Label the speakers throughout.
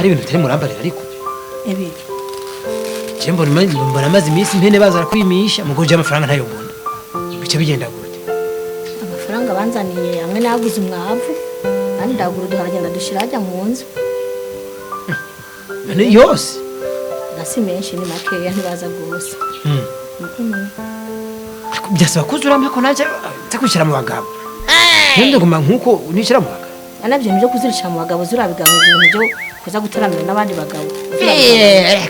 Speaker 1: hari ibintu bitari murambarira ariko
Speaker 2: ebi
Speaker 1: je mbona amazi iminsi impene baza kwimisha mugoje amafaranga ntayo mbona bice bigenda gute
Speaker 2: amafaranga banzaniye amwe naguze umwavu kandi ndagura duharagenda dushira ajya mu nzu
Speaker 1: none yose
Speaker 2: gasi menshi ni makeya ntibaza gose
Speaker 1: byasaba kuzuramba ko naje takwishira mu bagabo nende guma nkuko unishira mu bagabo
Speaker 2: anavyo nivyo kuzirisha mu bagabo zurabiganga ibintu byo kuza gutaramira n'abandi bagabo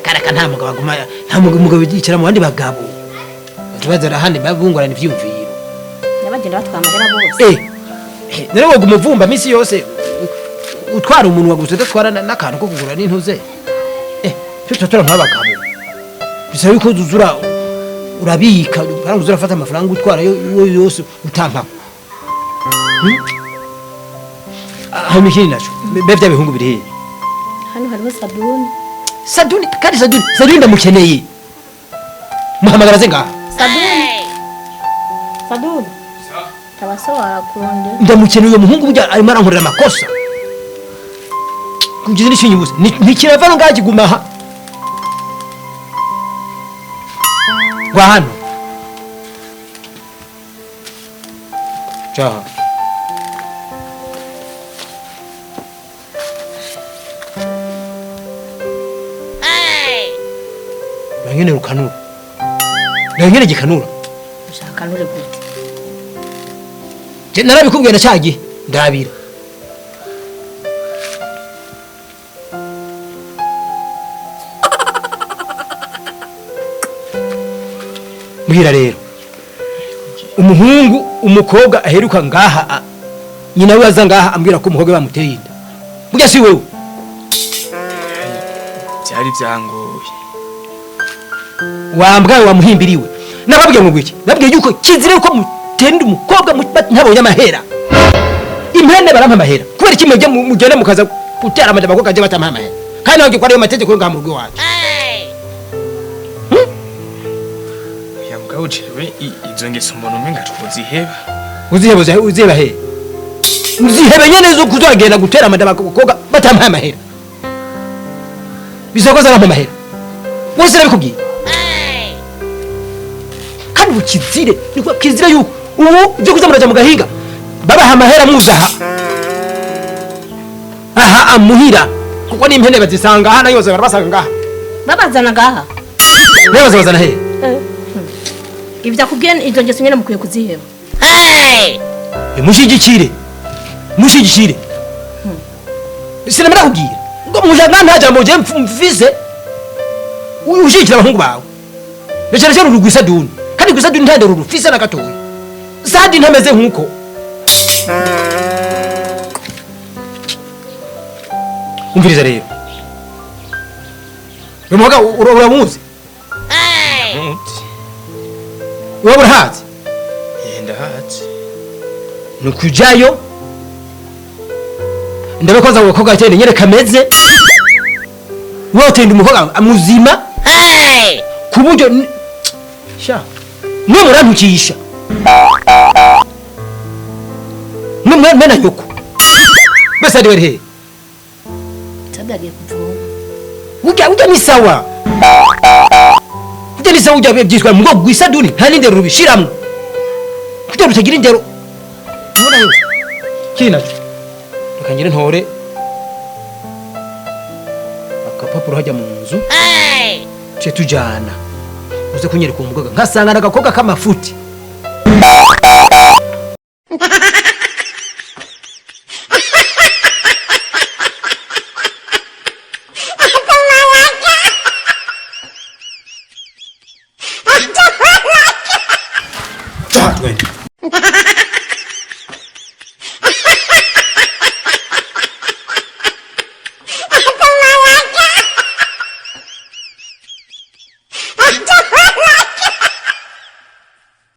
Speaker 1: karaka nta mugabo aguma nta mugabo yicara mu bandi bagabo tubazara handi babungurana ivyumviro
Speaker 2: nabagenda batwamagara bose
Speaker 1: nere wo gumuvumba misi yose utwara umuntu waguze datwara n'akantu ko kugura n'intuze tutora nk'abagabo bisaba yuko uzura urabika baranguza urafata amafaranga utwara yose utampako aho mikiri naco bevya bihungu biri hehe
Speaker 2: hano hariho
Speaker 1: Saduni kandi Saduni ndamukeneye muhamagara ze ngaha
Speaker 2: Saduni tabaso warakunde
Speaker 1: ndamukeneye umuhungu burya arimo arankorera amakosa kugize n'ishinyubuze nikirava ngaha kigumaha gwa hano Chaha Nangene rukanura Nangene gikanura
Speaker 2: ushaka nure gute
Speaker 1: Je narabikubwiye nacagiye ndabira Mbwira rero umuhungu umukobwa aheruka ngaha nyina we aza ngaha ambwira ko umukobwa bamuteye inda burya si wewe
Speaker 3: byari byangoye
Speaker 1: wambwaye wamuhimbiriwe nababwiye ngo gwiki nabwiye yuko kizire ko mutenda umukobwa ntabonye amahera impene barampa amahera kubera kimwe je mugenda mukaza gutera amajaba ko kaje batampa amahera kandi nawe gikora yo mategeko ngaha mu rugo wacu
Speaker 3: ujewe izo ngeso umuntu umenga twuziheba
Speaker 1: uziheba he uzihebe nyene zo kuzagenda gutera amajaba koga batampa amahera bizokoza barampa amahera wose nabikubwiye kandi ukizire niko kizire yuko ubu byo kuzamuraja mu gahinga babaha amahera muzaha aha amuhira kuko ni impene bazisanga hana yose barabasanga ngaha
Speaker 2: babazana ngaha
Speaker 1: bazana he
Speaker 2: ibyo akubwiye izo ngeso nyene mukwiye kuziheba
Speaker 1: mushigikire sinamara kubwira ngo mujana nta jambo je mfise ushigikira abahungu bawe ndashaka cyo rugwisa duni kandi gwisa duni ntande rufise na gatoya sadi ntameze nkuko umviriza rero umuhoga uramuzi Wewe hazi?
Speaker 3: Yenda hazi.
Speaker 1: Nukujayo. Ndabe kwanza ukoga cyane nyere kameze. Wote ndi mukoga amuzima. Kuburyo sha. Mwe murantukisha. Mwe mena yoko. Bese ari he?
Speaker 2: Tabagiye kuvuma.
Speaker 1: Uja ni sawa. Kuteli sa uja byitwa ngo gwisa duni nta nindero rubishiramwe kuko rutagira indero ubona yo kinacho akangire ntore akapapuro hajya mu nzu cyo tujana uze kunyereka umugoga nkasanga nagakoga kamafuti
Speaker 3: Wait.